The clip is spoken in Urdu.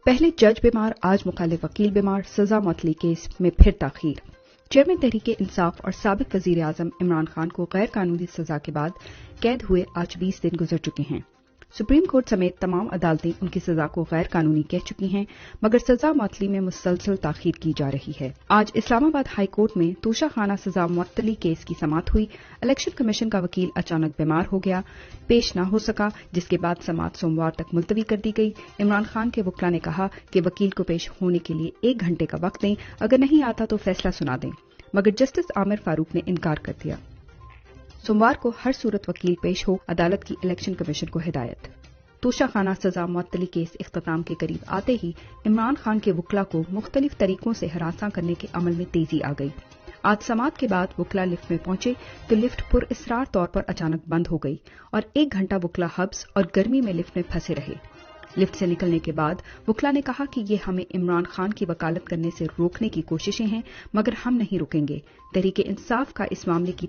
پہلے جج بیمار، آج مخالف وکیل بیمار، سزا معطلی کیس میں پھر تاخیر۔ چیئرمین تحریک انصاف اور سابق وزیر اعظم عمران خان کو غیر قانونی سزا کے بعد قید ہوئے آج 20 دن گزر چکے ہیں۔ سپریم کورٹ سمیت تمام عدالتیں ان کی سزا کو غیر قانونی کہہ چکی ہیں، مگر سزا معطلی میں مسلسل تاخیر کی جا رہی ہے۔ آج اسلام آباد ہائی کورٹ میں توشہ خانہ سزا معطلی کیس کی سماعت ہوئی۔ الیکشن کمیشن کا وکیل اچانک بیمار ہو گیا، پیش نہ ہو سکا، جس کے بعد سماعت سوموار تک ملتوی کر دی گئی۔ عمران خان کے وکلاء نے کہا کہ وکیل کو پیش ہونے کے لیے 1 گھنٹے کا وقت دیں، اگر نہیں آتا تو فیصلہ سنا دیں، مگر جسٹس عامر فاروق نے انکار کر دیا۔ سوموار کو ہر صورت وکیل پیش ہو، عدالت کی الیکشن کمیشن کو ہدایت۔ توشہ خانہ سزا معطلی کیس اختتام کے قریب آتے ہی عمران خان کے وکلاء کو مختلف طریقوں سے ہراساں کرنے کے عمل میں تیزی آ گئی۔ آج سماعت کے بعد وکلاء لفٹ میں پہنچے تو لفٹ پر اصرار طور پر اچانک بند ہو گئی اور 1 گھنٹہ وکلاء حبس اور گرمی میں لفٹ میں پھنسے رہے۔ لفٹ سے نکلنے کے بعد وکلاء نے کہا کہ یہ ہمیں عمران خان کی وکالت کرنے سے روکنے کی کوششیں ہیں، مگر ہم نہیں رکیں گے۔ تحریک انصاف کا اس معاملے کی